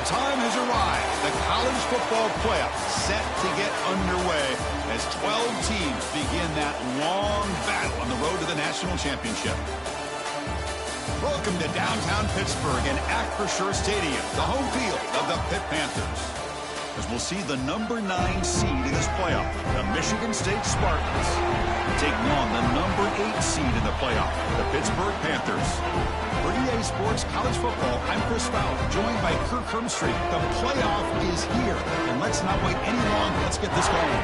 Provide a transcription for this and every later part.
time has arrived. The college football playoffs set to get underway as 12 teams begin that long battle on the road to the national championship. Welcome to downtown Pittsburgh and Acrisure Stadium, the home field of the Pitt Panthers. As we'll see the number 9 seed in this playoff, the Michigan State Spartans, taking on the number 8 seed in the playoff, the Pittsburgh Panthers. For EA Sports College Football, I'm Chris Fowler, joined by Kirk Hermstreet. The playoff is here, and let's not wait any longer. Let's get this going.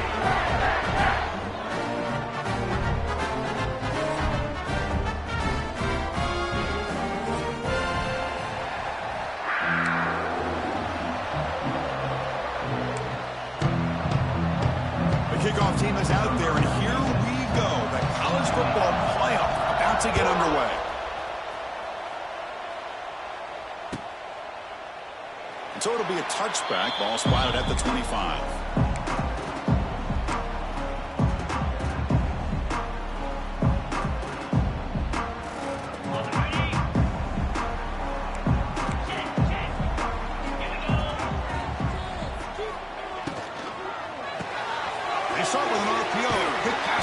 Kickoff team is out there, and here we go. The college football playoff about to get underway. And so it'll be a touchback. Ball spotted at the 25.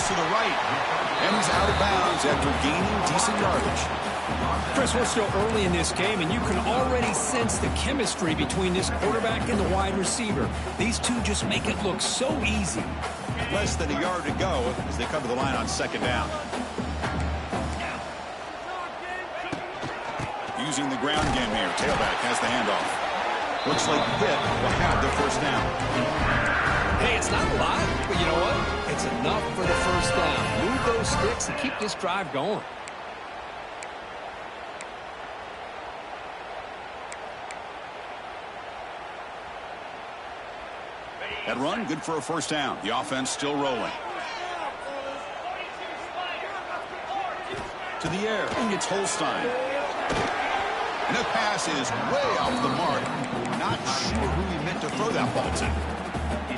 To the right. Ends out of bounds after gaining decent yardage. Chris, we're still early in this game, and you can already sense the chemistry between this quarterback and the wide receiver. These two just make it look so easy. Less than a yard to go as they come to the line on second down. Using the ground game here. Tailback has the handoff. Looks like Pitt will have the first down. Hey, it's not a lot, but you know what? It's enough for the first down. Move those sticks and keep this drive going. That run, good for a first down. The offense still rolling. To the air, and it's Holstein. And the pass is way off the mark. Not sure who he meant to throw that ball to.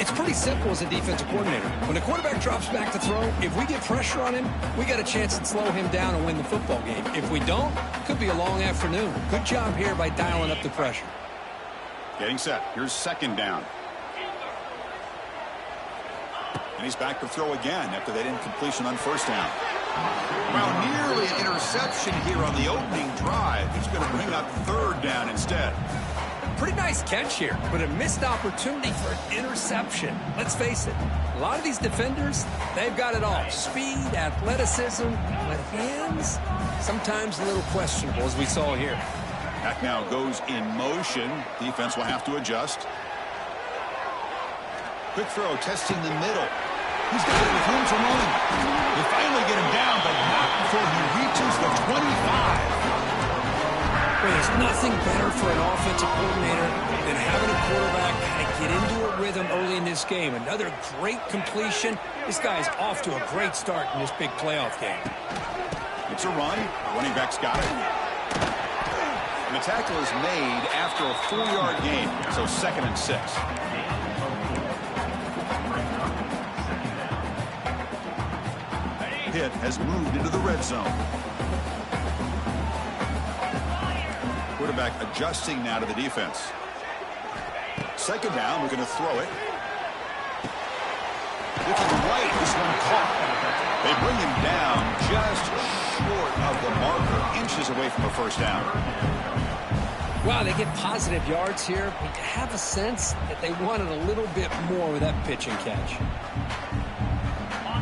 It's pretty simple as a defensive coordinator. When the quarterback drops back to throw, if we get pressure on him, we got a chance to slow him down and win the football game. If we don't, it could be a long afternoon. Good job here by dialing up the pressure. Getting set. Here's second down. And he's back to throw again after that incompletion on first down. Well, nearly an interception here on the opening drive. He's going to bring up third down instead. Pretty nice catch here, but a missed opportunity for an interception. Let's face it, a lot of these defenders, they've got it all. Speed, athleticism, but hands, sometimes a little questionable, as we saw here. Back now goes in motion. Defense will have to adjust. Quick throw, testing the middle. He's got it with room to run. They finally get him down, but not before he reaches the 25. There's nothing better for an offensive coordinator than having a quarterback kind of get into a rhythm early in this game. Another great completion. This guy's off to a great start in this big playoff game. It's a run. Running back's got it. And the tackle is made after a 4-yard gain, so 2nd and 6. Pitt has moved into the red zone. Quarterback adjusting now to the defense. Second down, we're going to throw it. Looking right, this one caught. They bring him down just short of the marker, inches away from a first down. Wow, they get positive yards here, but you have a sense that they wanted a little bit more with that pitch and catch.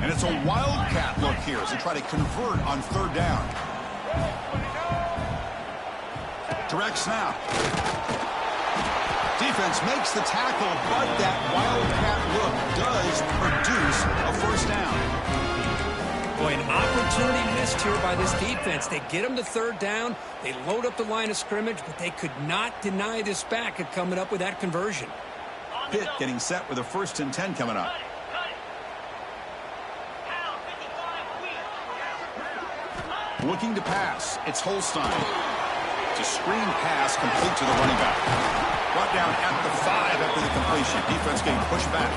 And it's a wildcat look here as they try to convert on third down. Direct snap. Defense makes the tackle, but that wildcat look does produce a first down. Boy, an opportunity missed here by this defense. They get them to third down. They load up the line of scrimmage, but they could not deny this back at coming up with that conversion. Pitt getting set with a 1st and 10 coming up. Looking to pass. It's Holstein. It's a screen pass complete to the running back. Brought down at the 5 after the completion. Defense getting pushed back.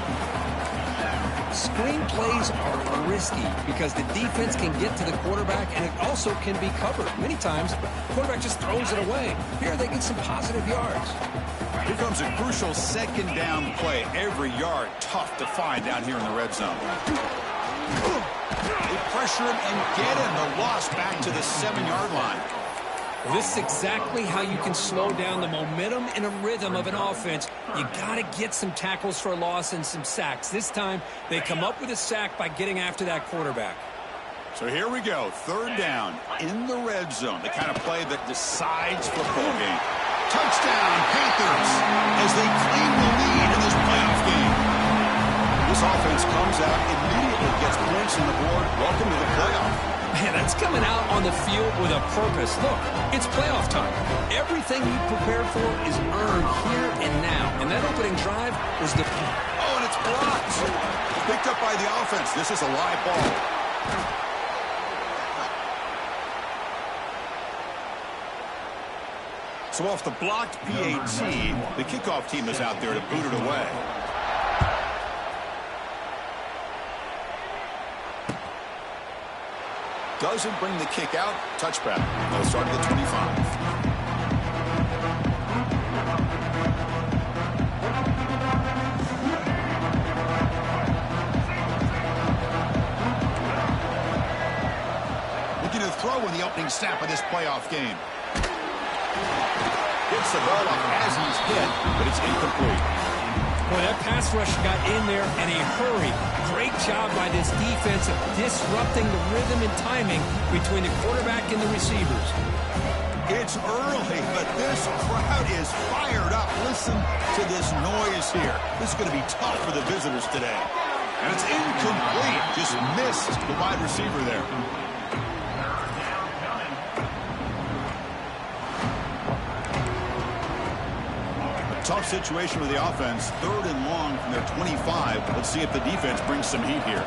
Screen plays are risky because the defense can get to the quarterback, and it also can be covered. Many times, the quarterback just throws it away. Here, they get some positive yards. Here comes a crucial second down play. Every yard tough to find down here in the red zone. They pressure him and get him. The loss back to the 7-yard line. Well, this is exactly how you can slow down the momentum and a rhythm of an offense. You got to get some tackles for a loss and some sacks. This time, they come up with a sack by getting after that quarterback. So here we go. 3rd down in the red zone. The kind of play that decides football game. Touchdown, Panthers, as they claim the lead in this playoff game. This offense comes out, immediately gets points on the board. Welcome to the playoff. Man, that's coming out on the field with a purpose. Look, it's playoff time. Everything you prepared for is earned here and now. And that opening drive was the... Oh, and it's blocked. Picked up by the offense. This is a live ball. So off the blocked PAT, the kickoff team is out there to boot it away. Doesn't bring the kick out. Touchback. They'll start at the 25. Looking to throw in the opening snap of this playoff game. Gets the ball up as he's hit, but it's incomplete. Boy, that pass rush got in there in a hurry. Great job by this defense of disrupting the rhythm and timing between the quarterback and the receivers. It's early, but this crowd is fired up. Listen to this noise here. This is going to be tough for the visitors today. And it's incomplete. Just missed the wide receiver there. Tough situation with the offense. 3rd and long from their 25. Let's see if the defense brings some heat here.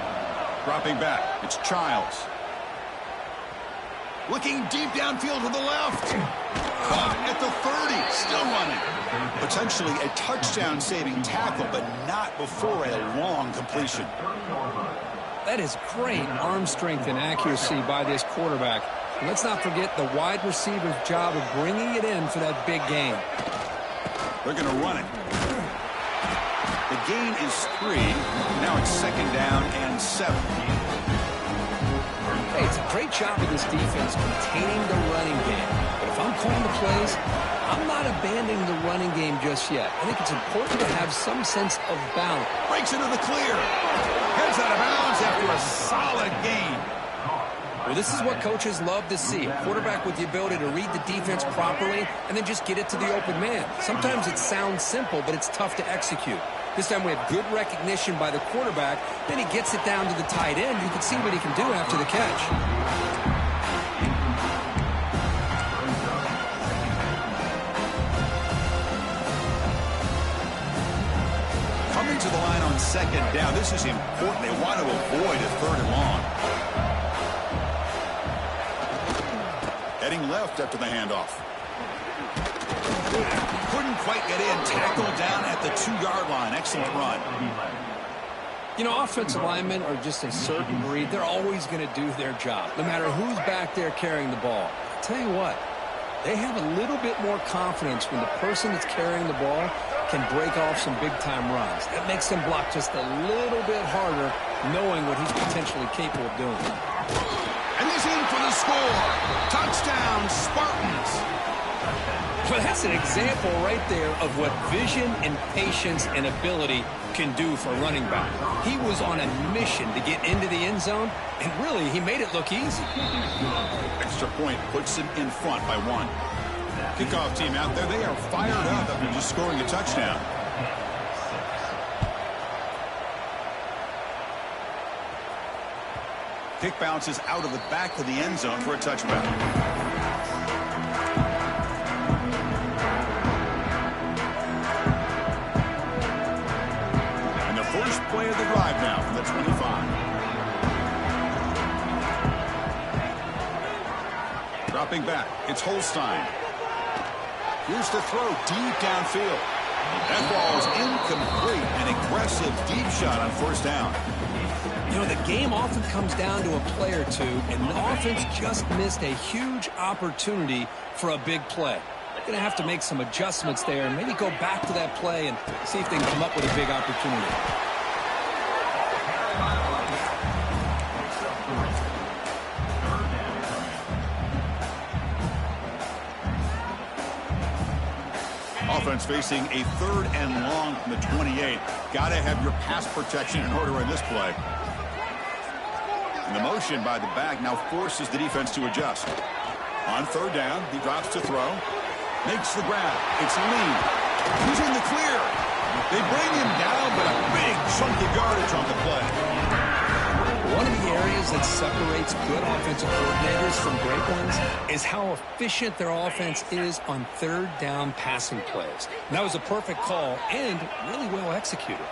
Dropping back. It's Childs. Looking deep downfield to the left. Caught at the 30. Still running. Potentially a touchdown-saving tackle, but not before a long completion. That is great arm strength and accuracy by this quarterback. And let's not forget the wide receiver's job of bringing it in for that big game. They're going to run it. The gain is 3. Now it's 2nd down and 7. Hey, it's a great job of this defense containing the running game. But if I'm calling the plays, I'm not abandoning the running game just yet. I think it's important to have some sense of balance. Breaks into the clear. Heads out of bounds after a solid gain. Well, this is what coaches love to see. A quarterback with the ability to read the defense properly and then just get it to the open man. Sometimes it sounds simple, but it's tough to execute. This time we have good recognition by the quarterback. Then he gets it down to the tight end. You can see what he can do after the catch. Coming to the line on 2nd down. This is important. They want to avoid a 3rd and long. Heading left after the handoff. Couldn't quite get in. Tackled down at the 2-yard line. Excellent run. You know, offensive linemen are just a certain breed. They're always going to do their job, no matter who's back there carrying the ball. I'll tell you what, they have a little bit more confidence when the person that's carrying the ball can break off some big-time runs. That makes them block just a little bit harder, knowing what he's potentially capable of doing. And he's in for the score. Touchdown, Spartans. Well, that's an example right there of what vision and patience and ability can do for a running back. He was on a mission to get into the end zone, and really, he made it look easy. Extra point puts him in front by 1. Kickoff team out there, they are fired up after just scoring a touchdown. Kick bounces out of the back of the end zone for a touchback. And the first play of the drive now from the 25. Dropping back, it's Holstein. Here's the throw deep downfield. That ball is incomplete. An aggressive deep shot on 1st down. You know, the game often comes down to a play or two, and the offense just missed a huge opportunity for a big play. They're going to have to make some adjustments there and maybe go back to that play and see if they can come up with a big opportunity. Offense facing a 3rd and long from the 28. Got to have your pass protection in order in this play. And the motion by the back now forces the defense to adjust. On 3rd down, he drops to throw. Makes the grab. It's Lee. He's in the clear. They bring him down, but a big chunk of yardage on the play. One of the areas that separates good offensive coordinators from great ones is how efficient their offense is on 3rd down passing plays. And that was a perfect call and really well executed.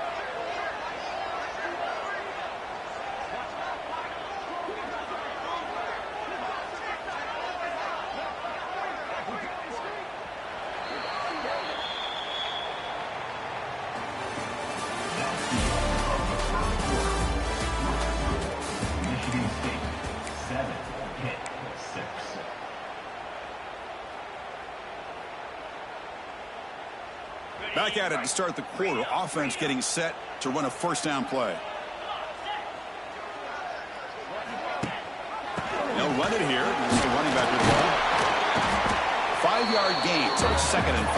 Back at it to start the quarter. Offense getting set to run a 1st down play. They'll run it here. This is the running back with the ball. 5-yard gain, so it's 2nd and 5.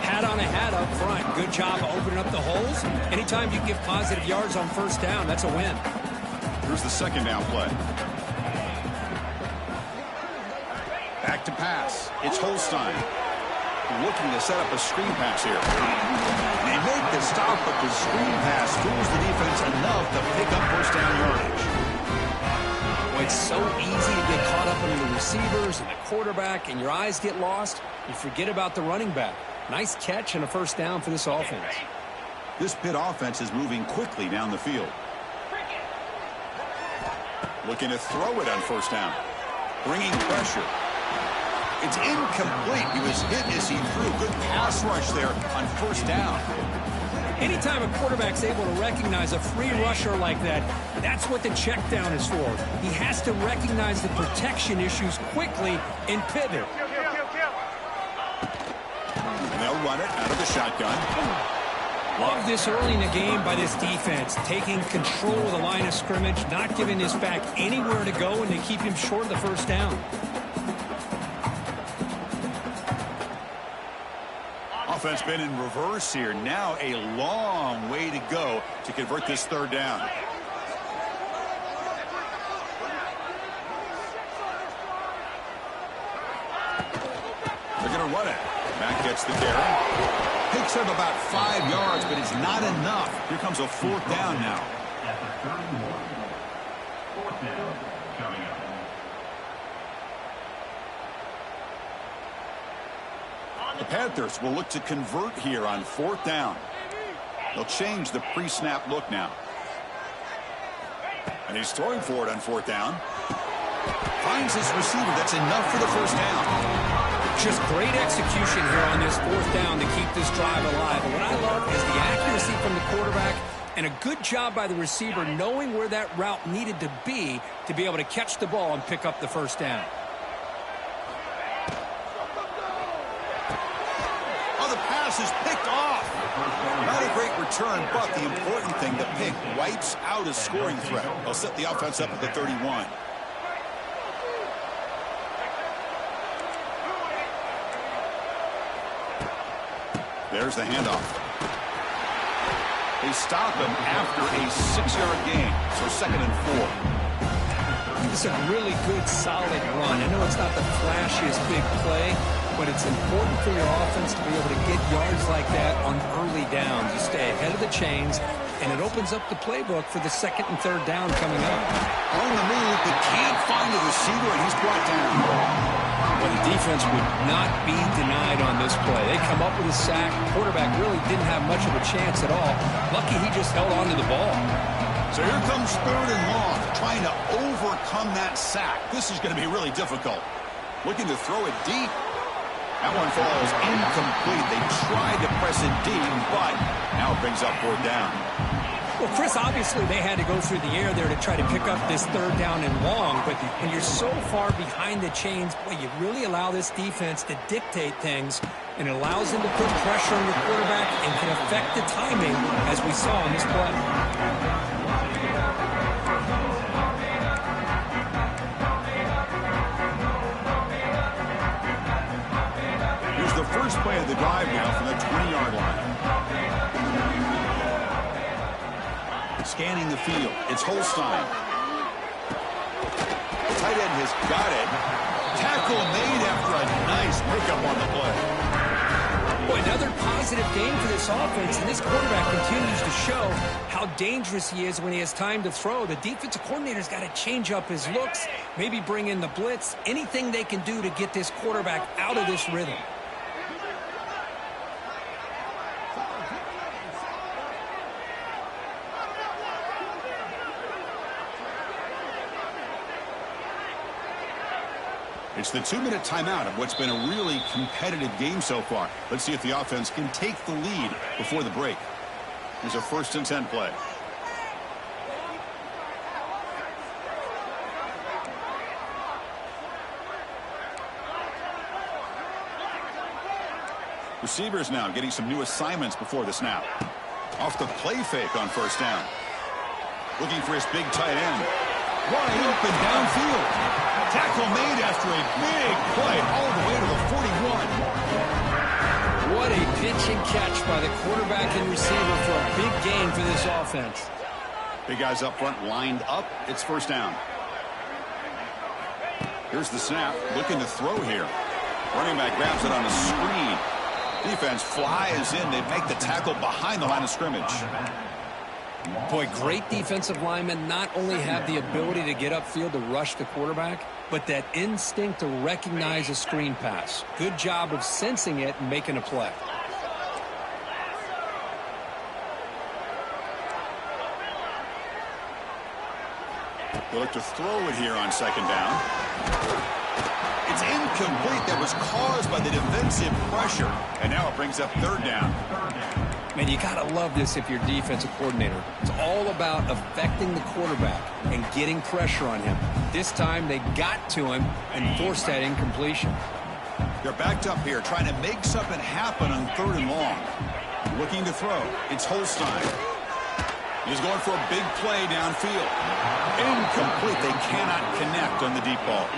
Hat on a hat up front. Good job opening up the holes. Anytime you give positive yards on 1st down, that's a win. Here's the 2nd down play. Back to pass. It's Holstein. Looking to set up a screen pass here. They make the stop, but the screen pass fools the defense enough to pick up 1st down yardage. Well, it's so easy to get caught up in the receivers and the quarterback, and your eyes get lost. You forget about the running back. Nice catch and a 1st down for this offense. This Pitt offense is moving quickly down the field. Looking to throw it on 1st down. Bringing pressure. It's incomplete. He was hit as he threw. Good pass rush there on 1st down. Anytime a quarterback's able to recognize a free rusher like that, that's what the check down is for. He has to recognize the protection issues quickly and pivot. And they'll run it out of the shotgun. Love this early in the game by this defense, taking control of the line of scrimmage, not giving this back anywhere to go, and they keep him short of the 1st down. Offense been in reverse here. Now a long way to go to convert this 3rd down. They're going to run it. Mack gets the carry. Picks up about 5 yards, but it's not enough. Here comes a 4th down now. The Panthers will look to convert here on 4th down. They'll change the pre-snap look now. And he's throwing for it on 4th down. Finds his receiver. That's enough for the 1st down. Just great execution here on this 4th down to keep this drive alive. And what I love is the accuracy from the quarterback and a good job by the receiver knowing where that route needed to be able to catch the ball and pick up the 1st down. Is picked off. Not a great return, but the important thing, the pick wipes out a scoring threat. They'll set the offense up at the 31. There's the handoff. They stop him after a 6-yard gain, so 2nd and 4. This is a really good, solid run. I know it's not the flashiest big play, but it's important for your offense to be able to get yards like that on early downs. You stay ahead of the chains, and it opens up the playbook for the 2nd and 3rd down coming up. On the move, but can't find the receiver, and he's brought down. Well, the defense would not be denied on this play. They come up with a sack. Quarterback really didn't have much of a chance at all. Lucky he just held on to the ball. So here comes 3rd and long, trying to overcome that sack. This is going to be really difficult. Looking to throw it deep. That one falls incomplete. They tried to press it deep, but now it brings up 4th down. Well, Chris, obviously they had to go through the air there to try to pick up this third down and long, but when you're so far behind the chains, boy, you really allow this defense to dictate things, and it allows them to put pressure on your quarterback and can affect the timing, as we saw in this play. Here's the first play of the drive now from the 20-yard line. Scanning the field, it's Holstein. Tight end has got it. Tackle made after a nice pickup on the play. Boy, another positive game for this offense, and this quarterback continues to show how dangerous he is when he has time to throw. The defensive coordinator's got to change up his looks, maybe bring in the blitz, anything they can do to get this quarterback out of this rhythm. It's the 2-minute timeout of what's been a really competitive game so far. Let's see if the offense can take the lead before the break. Here's a 1st and 10 play. Receivers now getting some new assignments before the snap. Off the play fake on 1st down. Looking for his big tight end. Wide open downfield. Tackle made after a big play all the way to the 41. What a pitch and catch by the quarterback and receiver for a big gain for this offense. Big guys up front lined up. It's 1st down. Here's the snap. Looking to throw here. Running back grabs it on a screen. Defense flies in. They make the tackle behind the line of scrimmage. Boy, great defensive linemen not only have the ability to get upfield to rush the quarterback, but that instinct to recognize a screen pass. Good job of sensing it and making a play. They'll look to throw it here on 2nd down. It's incomplete. That was caused by the defensive pressure. And now it brings up 3rd down. Man, you got to love this if you're defensive coordinator. It's all about affecting the quarterback and getting pressure on him. This time they got to him and forced that incompletion. They're backed up here trying to make something happen on 3rd and long. Looking to throw. It's Holstein. He's going for a big play downfield. Incomplete. They cannot connect on the deep ball.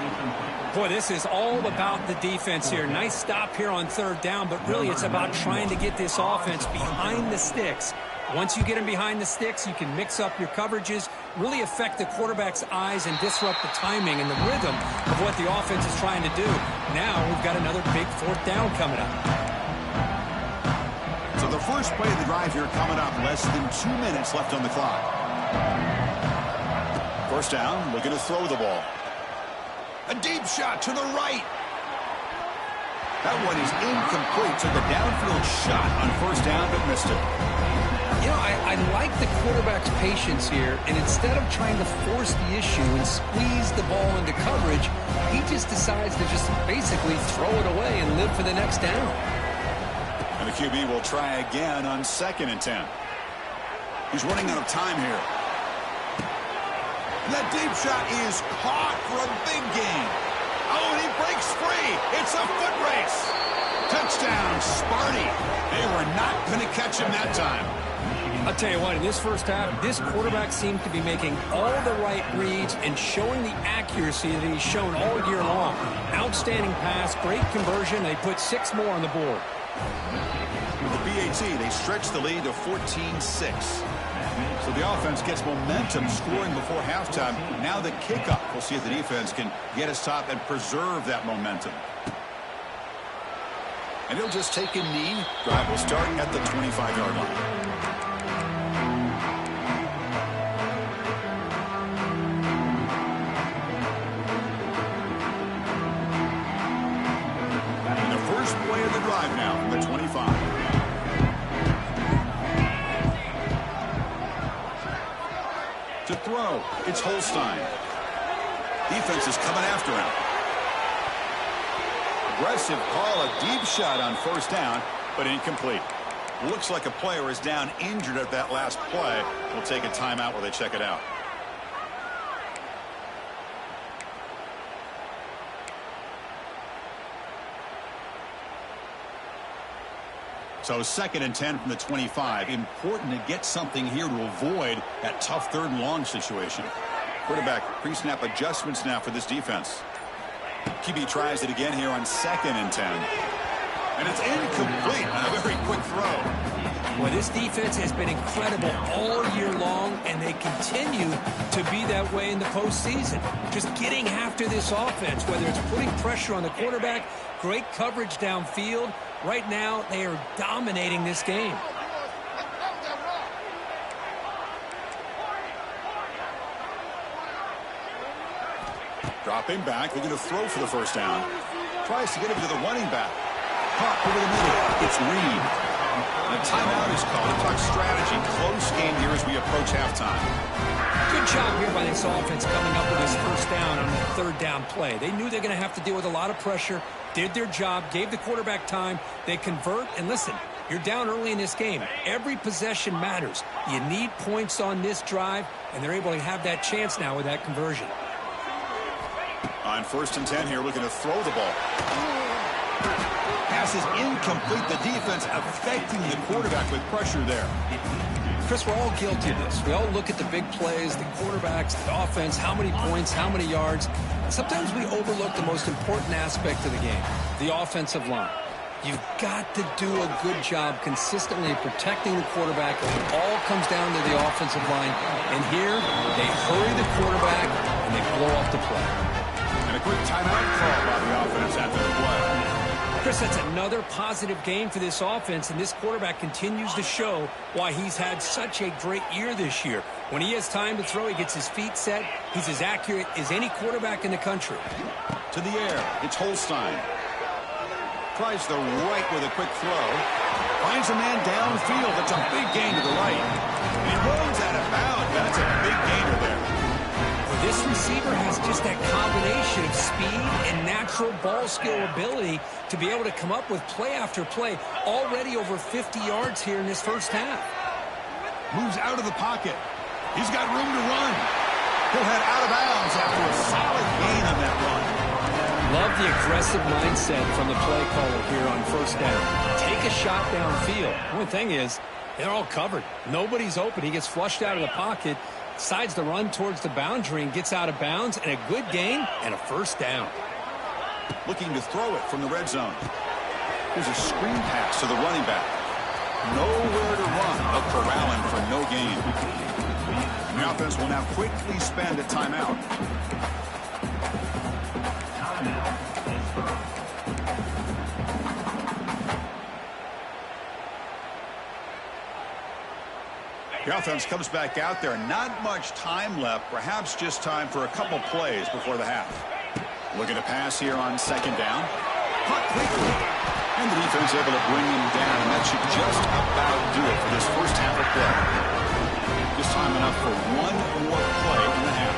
Boy, this is all about the defense here. Nice stop here on 3rd down, but really it's about trying to get this offense behind the sticks. Once you get them behind the sticks, you can mix up your coverages, really affect the quarterback's eyes and disrupt the timing and the rhythm of what the offense is trying to do. Now we've got another big 4th down coming up. So the first play of the drive here coming up. Less than 2 minutes left on the clock. 1st down, looking to throw the ball. A deep shot to the right. That one is incomplete. Took a downfield shot on 1st down, but missed it. You know, I like the quarterback's patience here, and instead of trying to force the issue and squeeze the ball into coverage, he just decides to just basically throw it away and live for the next down. And the QB will try again on 2nd and 10. He's running out of time here. That deep shot is caught for a big gain. Oh, and he breaks free. It's a foot race. Touchdown, Sparty. They were not going to catch him that time. I'll tell you what, in this first half, this quarterback seemed to be making all the right reads and showing the accuracy that he's shown all year long. Outstanding pass, great conversion. They put 6 more on the board. With the BAT, they stretch the lead to 14-6. So the offense gets momentum scoring before halftime. Now the kickoff. We'll see if the defense can get us top and preserve that momentum. And he'll just take a knee. Drive will start at the 25-yard line. And the first play of the drive now from the 25. To throw, it's Holstein. Defense is coming after him. Aggressive call, a deep shot on 1st down, but incomplete. Looks like a player is down injured at that last play. We'll take a timeout while they check it out. So 2nd and 10 from the 25. Important to get something here to avoid that tough 3rd and long situation. Quarterback pre-snap adjustments now for this defense. QB tries it again here on 2nd and 10. And it's incomplete on a very quick throw. Well, this defense has been incredible all year long, and they continue to be that way in the postseason. Just getting after this offense, whether it's putting pressure on the quarterback, great coverage downfield. Right now, they are dominating this game. Dropping back, looking to throw for the first down. Tries to get it to the running back. Caught over the middle. It's Reed. And a timeout is called. To talk strategy. Close game here as we approach halftime. Good job here by this offense coming up with this first down on that 3rd down play. They knew they're going to have to deal with a lot of pressure, did their job, gave the quarterback time. They convert, and listen, you're down early in this game. Every possession matters. You need points on this drive, and they're able to have that chance now with that conversion. On 1st and 10 here, looking to throw the ball. Pass is incomplete. The defense affecting the quarterback with pressure there. Chris, we're all guilty of this. We all look at the big plays, the quarterbacks, the offense, how many points, how many yards. Sometimes we overlook the most important aspect of the game, the offensive line. You've got to do a good job consistently protecting the quarterback, and it all comes down to the offensive line. And here, they hurry the quarterback, and they blow up the play. And a quick timeout call by the offense after the play. Chris, that's another positive game for this offense, and this quarterback continues to show why he's had such a great year this year. When he has time to throw, he gets his feet set. He's as accurate as any quarterback in the country. To the air, it's Holstein. Tries the right with a quick throw. Finds a man downfield. That's a big gain to the right. And he runs out of bounds. That's a big gainer there. This receiver has just that combination of speed and natural ball skill ability to be able to come up with play after play. Already over 50 yards here in this first half. Moves out of the pocket. He's got room to run. He'll head out of bounds after a solid gain on that run. Love the aggressive mindset from the play caller here on 1st down. Take a shot downfield. One thing is, they're all covered. Nobody's open. He gets flushed out of the pocket, decides to run towards the boundary and gets out of bounds, and a good gain and a 1st down. Looking to throw it from the red zone. Here's a screen pass to the running back. Nowhere to run, but corralling for no gain. The offense will now quickly spend a timeout. The offense comes back out there. Not much time left. Perhaps just time for a couple plays before the half. Looking to pass here on 2nd down. Caught quickly. And the defense able to bring him down. And that should just about do it for this first half of play. Just time enough for one more play in the half.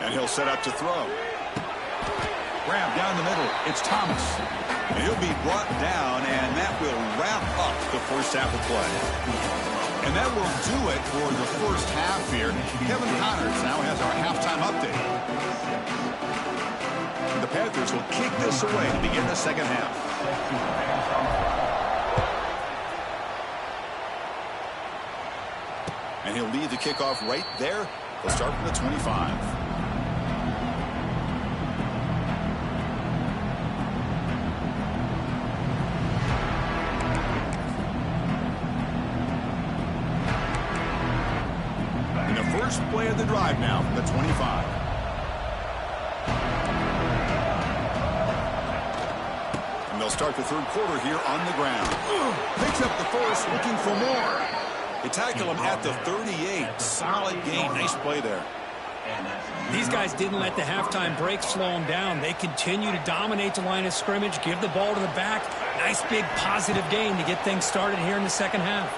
And he'll set up to throw. Grab down the middle. It's Thomas. And he'll be brought down, and that will wrap up the first half of play. And that will do it for the first half here. Kevin Connors now has our halftime update. The Panthers will kick this away to begin the second half. And he'll lead the kickoff right there. He'll start from the 25. Play of the drive now from the 25. And they'll start the 3rd quarter here on the ground. Picks up the first, looking for more. They tackle him at the 38. Solid gain. Nice play there. These guys didn't let the halftime break slow them down. They continue to dominate the line of scrimmage, give the ball to the back. Nice big positive gain to get things started here in the second half.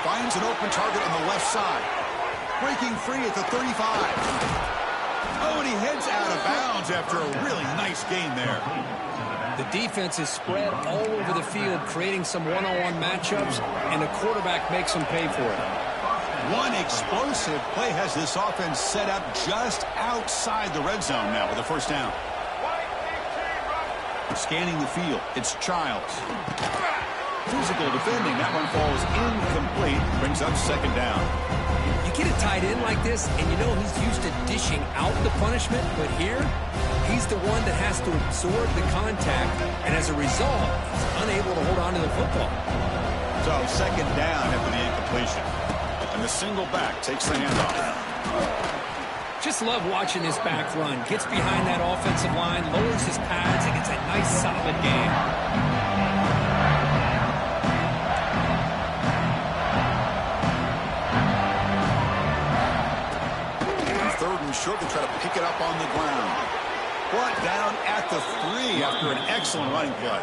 Finds an open target on the left side. Breaking free at the 35. Oh, and he heads out of bounds after a really nice Nice gain there. The defense is spread all over the field, creating some one-on-one matchups, and the quarterback makes them pay for it. One explosive play has this offense set up just outside the red zone now with a first down. Scanning the field, it's Childs. Physical defending, that one falls incomplete, brings up second down. You get a tight end like this, and you know he's used to dishing out the punishment, but here, he's the one that has to absorb the contact, and as a result, he's unable to hold on to the football. So second down after the incompletion. And the single back takes the handoff. Just love watching this back run. Gets behind that offensive line, lowers his pads, and gets a nice solid gain. Third and short to try to pick it up on the ground. Brought down at the 3 after an excellent running play.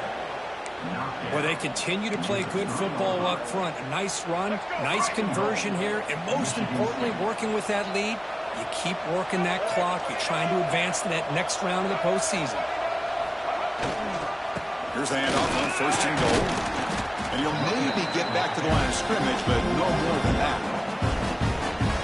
Well, they continue to play good football up front. A nice run, nice conversion here, and most importantly, working with that lead, you keep working that clock. You're trying to advance to that next round of the postseason. Here's the handoff on first and goal. And you'll maybe get back to the line of scrimmage, but no more than that.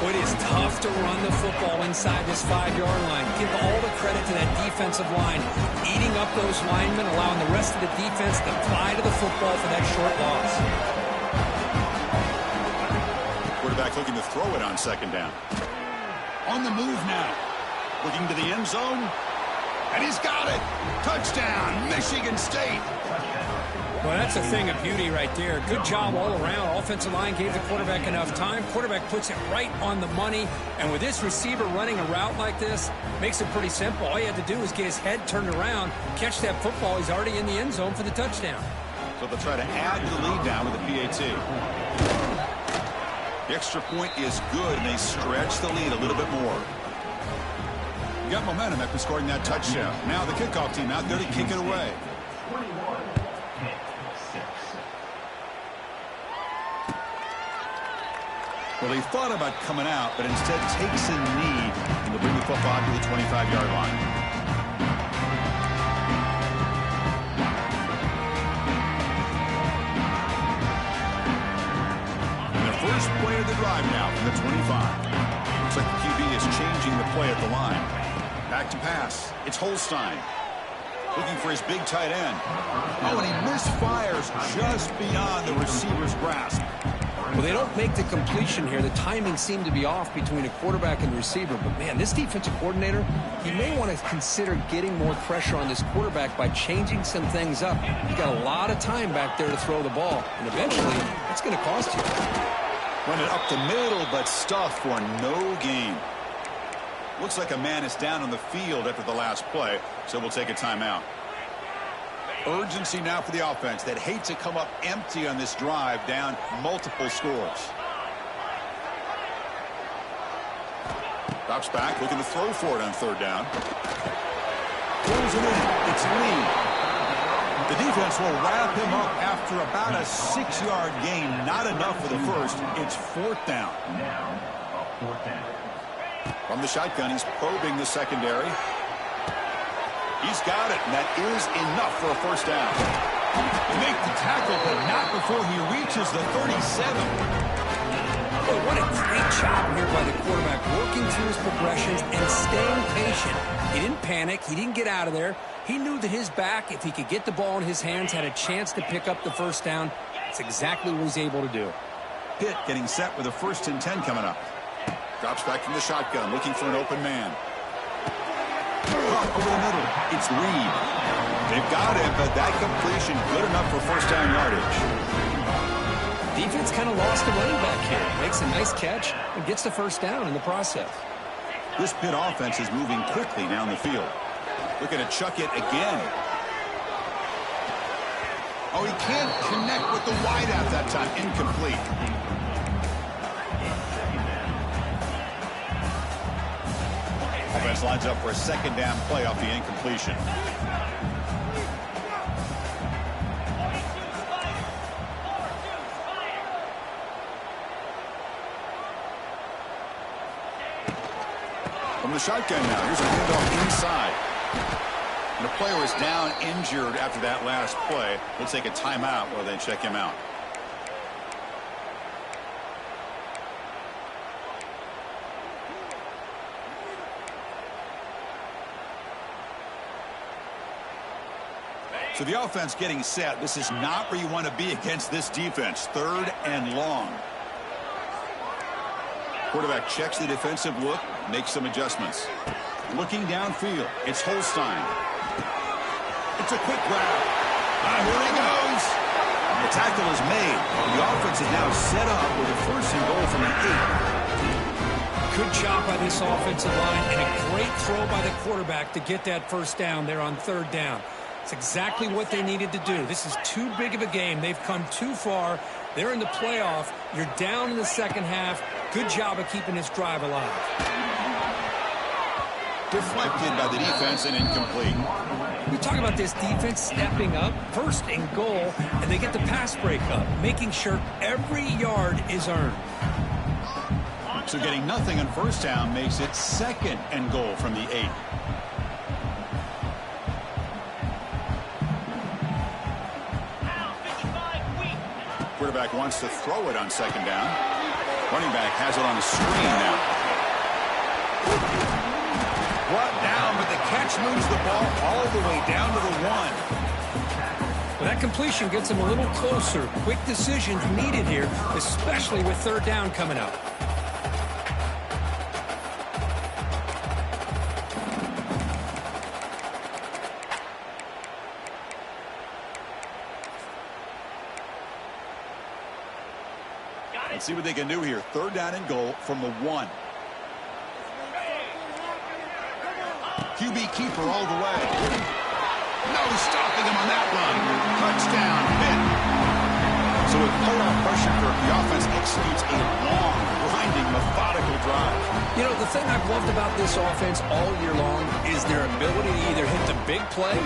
It is tough to run the football inside this 5-yard line. Give all the credit to that defensive line, eating up those linemen, allowing the rest of the defense to fly to the football for that short loss. Quarterback looking to throw it on second down. On the move now. Looking to the end zone. And he's got it. Touchdown, Michigan State. Well, that's a thing of beauty right there. Good job all around. Offensive line gave the quarterback enough time. Quarterback puts it right on the money. And with this receiver running a route like this, makes it pretty simple. All you have to do is get his head turned around, catch that football. He's already in the end zone for the touchdown. So they'll try to add the lead down with the PAT. The extra point is good, and they stretch the lead a little bit more. You got momentum after scoring that touchdown. Now the kickoff team out there to kick it away. Well, he thought about coming out, but instead takes a knee and will bring the football to the 25-yard line. And the first play of the drive now from the 25. Looks like the QB is changing the play at the line. Back to pass. It's Holstein. Looking for his big tight end. Oh, and he misfires just beyond the receiver's grasp. Well, they don't make the completion here. The timing seemed to be off between a quarterback and the receiver. But, man, this defensive coordinator, he may want to consider getting more pressure on this quarterback by changing some things up. You got a lot of time back there to throw the ball. And eventually, that's going to cost you. Run it up the middle, but stuffed for no gain. Looks like a man is down on the field after the last play, so we'll take a timeout. Urgency now for the offense that hates to come up empty on this drive, down multiple scores. Drops back, looking to throw for it on third down. Pulls it in. It's Lee. The defense will wrap him up after about a 6-yard gain. Not enough for the first. It's fourth down. From the shotgun, he's probing the secondary. He's got it, and that is enough for a first down. They make the tackle, but not before he reaches the 37. Boy, what a great job here by the quarterback, working through his progressions and staying patient. He didn't panic. He didn't get out of there. He knew that his back, if he could get the ball in his hands, had a chance to pick up the first down. That's exactly what he's able to do. Pitt getting set with a 1st and 10 coming up. Drops back from the shotgun, looking for an open man. Over the middle, it's Reed. They've got it, but that completion good enough for first down yardage. Defense kind of lost the running back here. Makes a nice catch and gets the first down in the process. This Pitt offense is moving quickly down the field. Looking to chuck it again. Oh, he can't connect with the wideout that time. Incomplete. Offense lines up for a second down play off the incompletion. From the shotgun now, here's a handoff inside. And a player is down injured after that last play. We'll take a timeout while they check him out. So the offense getting set. This is not where you want to be against this defense. 3rd and long. Quarterback checks the defensive look, makes some adjustments. Looking downfield, it's Holstein. It's a quick grab. Here he goes. The tackle is made. The offense is now set up with a 1st and goal from the 8. Good job by this offensive line and a great throw by the quarterback to get that 1st down there on 3rd down. It's exactly what they needed to do. This is too big of a game. They've come too far. They're in the playoff. You're down in the 2nd half. Good job of keeping this drive alive. Deflected by the defense and incomplete. We talk about this defense stepping up, 1st and goal, and they get the pass breakup, making sure every yard is earned. So getting nothing on 1st down makes it 2nd and goal from the 8. Quarterback wants to throw it on 2nd down. Running back has it on the screen now. Brought down, but the catch moves the ball all the way down to the 1. Well, that completion gets them a little closer. Quick decisions needed here, especially with 3rd down coming up. Let's see what they can do here. 3rd down and goal from the 1. QB keeper all the way. No stopping him on that run. Touchdown, Pitt. So with playoff pressure for the offense exceeds a long, grinding, methodical drive. You know, the thing I've loved about this offense all year long is their ability to either hit the big play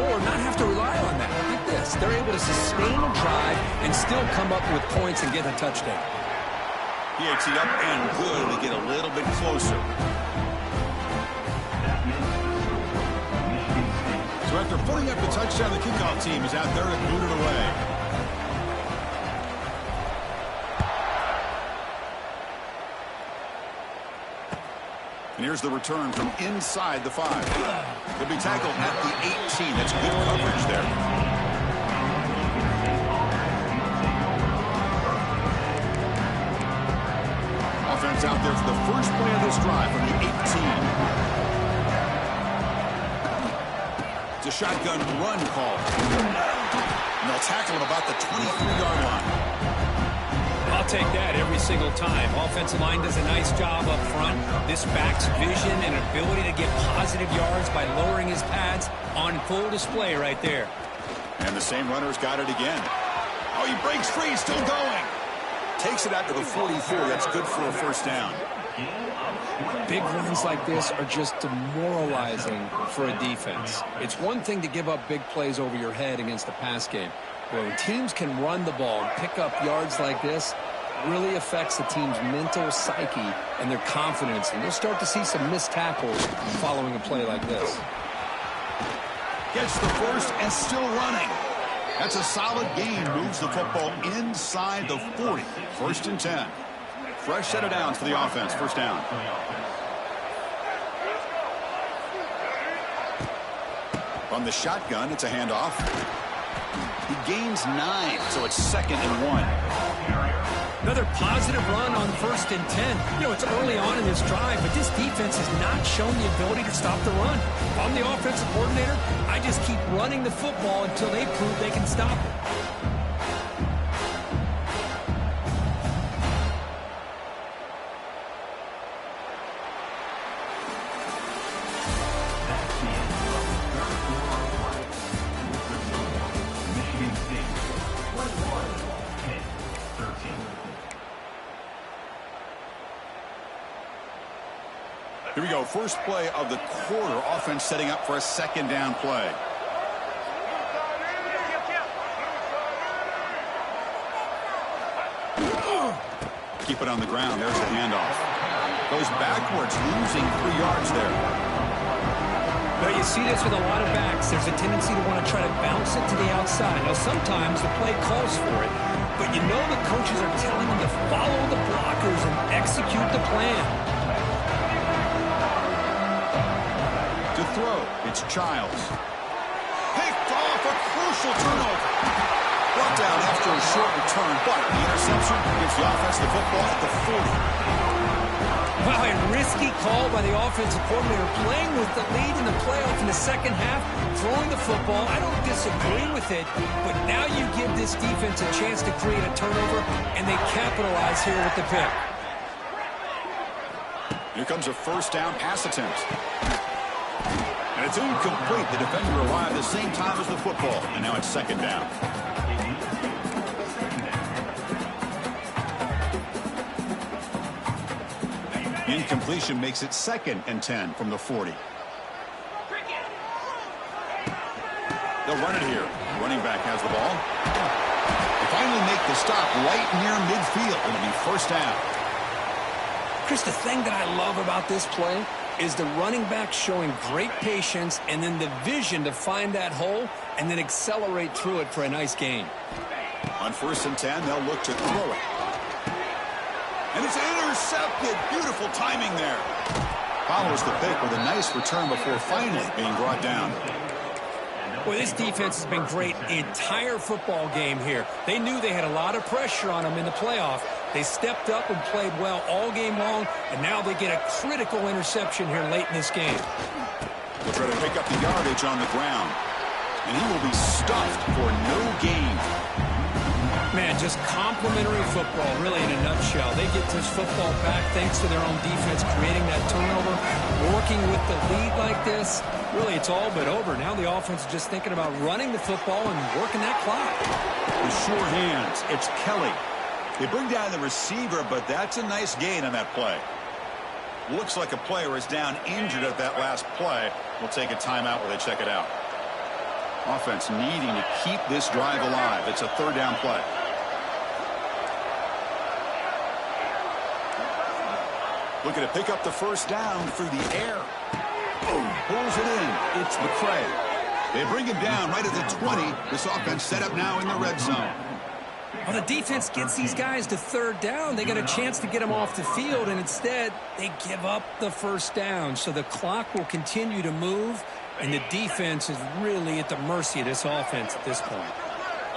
or not have to rely on that. Look at this. They're able to sustain a drive and still come up with points and get a touchdown. BTA up and good to get a little bit closer. So after putting up the touchdown, the kickoff team is out there to boot it away. And here's the return from inside the 5. He'll be tackled at the 18. That's good coverage there. Offense out there for the first play of this drive from the 18. It's a shotgun run call. And they'll tackle him about the 23-yard line. I'll take that every single time. Offensive line does a nice job up front. This back's vision and ability to get positive yards by lowering his pads on full display right there. And the same runner's got it again. Oh, he breaks free, still going. Takes it out to the 44. That's good for a 1st down. Big runs like this are just demoralizing for a defense. It's one thing to give up big plays over your head against the pass game. But when teams can run the ball and pick up yards like this, it really affects the team's mental psyche and their confidence. And you'll start to see some missed tackles following a play like this. Gets the 1st and still running. That's a solid gain. Moves the football inside the 40. 1st and 10. Fresh set of downs for the offense. 1st down. From the shotgun, it's a handoff. He gains 9, so it's 2nd and 1. Another positive run on 1st and 10. You know, it's early on in this drive, but this defense has not shown the ability to stop the run. If I'm the offensive coordinator, I just keep running the football until they prove they can stop it. Here we go. First play of the quarter. Offense setting up for a 2nd down play. Keep it on the ground. There's the handoff. Goes backwards, losing 3 yards there. Well, you see this with a lot of backs. There's a tendency to want to try to bounce it to the outside. Now, sometimes the play calls for it, but you know the coaches are telling them to follow the blockers and execute the plan. To throw, it's Childs. Picked off, a crucial turnover. Brought down after a short return, but the interception gives the offense the football at the 40. Wow, a risky call by the offensive coordinator, playing with the lead in the playoff in the second half, throwing the football. I don't disagree with it, but now you give this defense a chance to create a turnover, and they capitalize here with the pick. Here comes a first down pass attempt. And it's incomplete. The defender arrived at the same time as the football, and now it's second down. Incompletion makes it 2nd and 10 from the 40. They'll run it here. Running back has the ball. They finally make the stop right near midfield. It'll be first down. Chris, the thing that I love about this play is the running back showing great patience and then the vision to find that hole and then accelerate through it for a nice gain. On 1st and 10, they'll look to throw it. And it's intercepted. Beautiful timing there. Follows the pick with a nice return before finally being brought down. Well, this defense has been great the entire football game here. They knew they had a lot of pressure on them in the playoff. They stepped up and played well all game long, and now they get a critical interception here late in this game. They'll try to pick up the yardage on the ground. And he will be stuffed for no gain. Man, just complimentary football, really, in a nutshell. They get this football back thanks to their own defense, creating that turnover, working with the lead like this. Really, it's all but over. Now the offense is just thinking about running the football and working that clock. With sure hands, it's Kelly. They bring down the receiver, but that's a nice gain on that play. Looks like a player is down injured at that last play. We'll take a timeout while they check it out. Offense needing to keep this drive alive. It's a 3rd down play. Looking to pick up the first down through the air. Boom, pulls it in. It's McCray. They bring him down right at the 20. This offense set up now in the red zone. Well, the defense gets these guys to 3rd down. They got a chance to get them off the field, and instead they give up the first down. So the clock will continue to move, and the defense is really at the mercy of this offense at this point.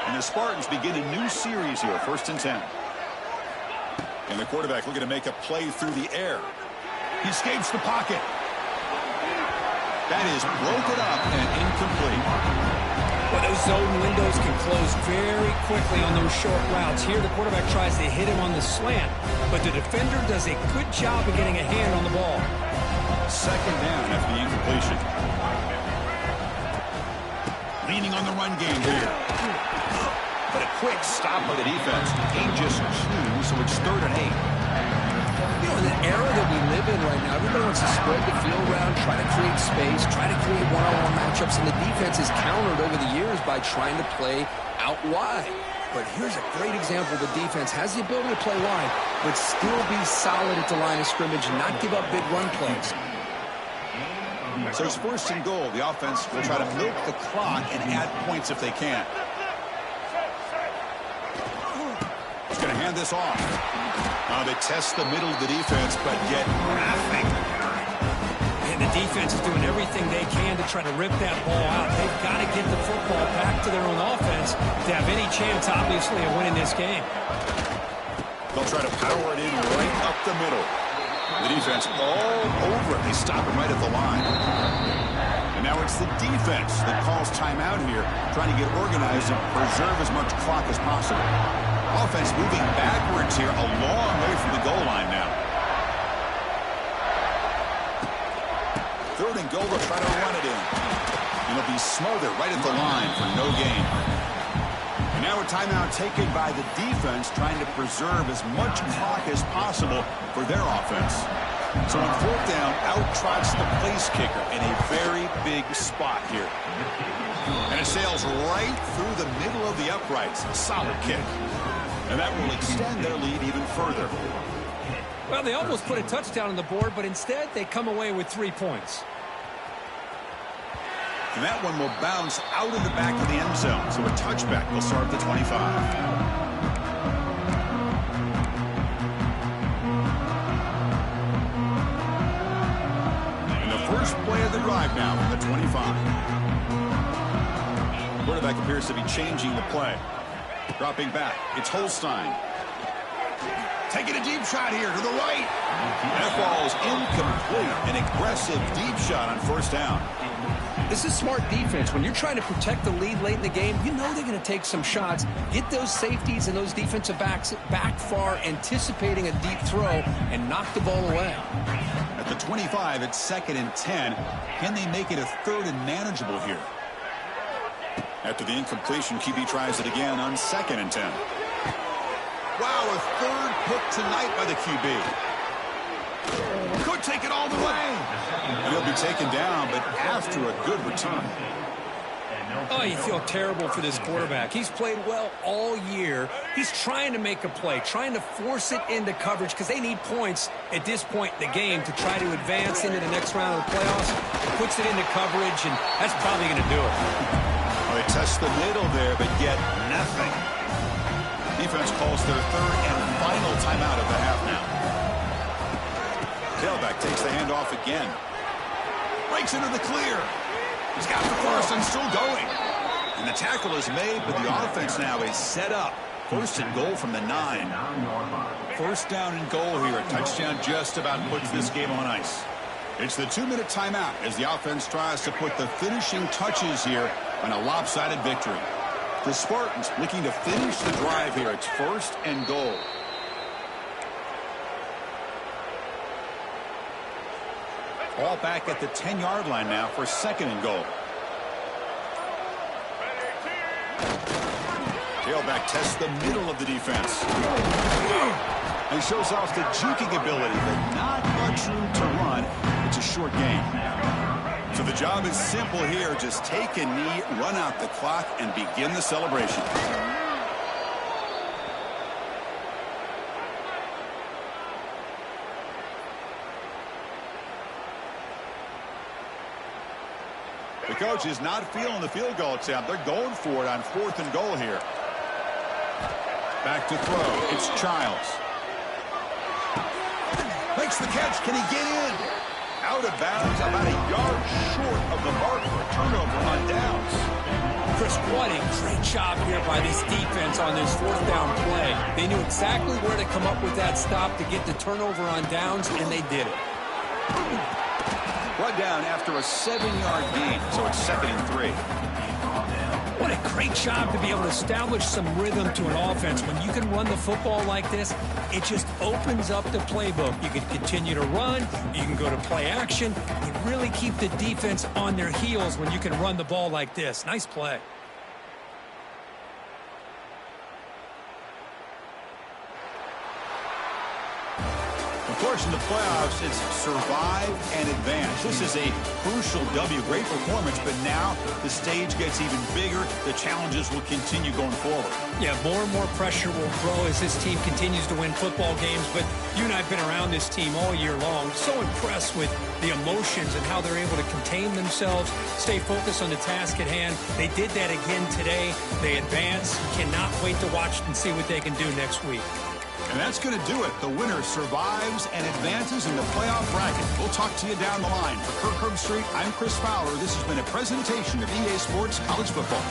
And the Spartans begin a new series here, 1st and 10. And the quarterback looking to make a play through the air. He escapes the pocket. That is broken up and incomplete. Well, those zone windows can close very quickly on those short routes. Here the quarterback tries to hit him on the slant, but the defender does a good job of getting a hand on the ball. 2nd down after the incompletion. Leaning on the run game here. But a quick stop by the defense. Gain just 2, so it's 3rd and 8. You know, in the era that we live in right now, everybody wants to spread the field around, try to create space, try to create one-on-one matchups, and the defense is countered over the years by trying to play out wide. But here's a great example. The defense has the ability to play wide, but still be solid at the line of scrimmage and not give up big run plays. So it's 1st and goal. The offense will try to milk the clock and add points if they can. He's going to hand this off. They test the middle of the defense, but get nothing. And the defense is doing everything they can to try to rip that ball out. They've got to get the football back to their own offense to have any chance, obviously, of winning this game. They'll try to power it in right up the middle. The defense all over it. They stop him right at the line. And now it's the defense that calls timeout here, trying to get organized and preserve as much clock as possible. Offense moving backwards here, a long way from the goal line now. 3rd and goal, they'll try to run it in. And it'll be smothered right at the line for no gain. And now a timeout taken by the defense, trying to preserve as much clock as possible for their offense. So on 4th down, out trots the place kicker in a very big spot here. And it sails right through the middle of the uprights. A solid kick. And that will extend their lead even further. Well, they almost put a touchdown on the board, but instead they come away with 3 points. And that one will bounce out of the back of the end zone. So a touchback will start at the 25. First play of the drive now from the 25. Quarterback appears to be changing the play. Dropping back. It's Holstein. Taking a deep shot here to the right. That ball is incomplete. An aggressive deep shot on first down. This is smart defense. When you're trying to protect the lead late in the game, you know they're going to take some shots. Get those safeties and those defensive backs back far, anticipating a deep throw, and knock the ball away. At the 25, it's 2nd and 10. Can they make it a 3rd and manageable here? After the incompletion, QB tries it again on 2nd and 10. Wow, a 3rd pick tonight by the QB. Could take it all the way. He'll be taken down, but after a good return. Oh, you feel terrible for this quarterback. He's played well all year. He's trying to make a play, trying to force it into coverage because they need points at this point in the game to try to advance into the next round of the playoffs. Puts it into coverage, and that's probably going to do it. Well, they test the middle there, but get nothing. Defense calls their 3rd and final timeout of the half now. Tailback takes the handoff again. Breaks into the clear. He's got the first and still going. And the tackle is made, but the offense now is set up. 1st and goal from the 9. 1st down and goal here. A touchdown just about puts this game on ice. It's the 2-minute timeout as the offense tries to put the finishing touches here on a lopsided victory. The Spartans looking to finish the drive here. It's 1st and goal. Ball back at the 10-yard line now for 2nd and goal. Tailback tests the middle of the defense. He shows off the juking ability, but not much room to run. It's a short game. So the job is simple here. Just take a knee, run out the clock, and begin the celebration. The coach is not feeling the field goal attempt. They're going for it on 4th and goal here. Back to throw. It's Childs. Makes the catch. Can he get in? Out of bounds, about a yard short of the mark for a turnover on downs. Chris, what a great job here by this defense on this 4th down play. They knew exactly where to come up with that stop to get the turnover on downs, and they did it. Brought down after a 7-yard gain, so it's 2nd and 3. What a great job to be able to establish some rhythm to an offense. When you can run the football like this, it just opens up the playbook. You can continue to run. You can go to play action. You really keep the defense on their heels when you can run the ball like this. Nice play. Of course, in the playoffs, it's survive and advance. This is a crucial W. Great performance, but now the stage gets even bigger. The challenges will continue going forward. Yeah, more and more pressure will grow as this team continues to win football games. But you and I have been around this team all year long. So impressed with the emotions and how they're able to contain themselves, stay focused on the task at hand. They did that again today. They advance. Cannot wait to watch and see what they can do next week. And that's going to do it. The winner survives and advances in the playoff bracket. We'll talk to you down the line. For Kirk Herbstreit, I'm Chris Fowler. This has been a presentation of EA Sports College Football.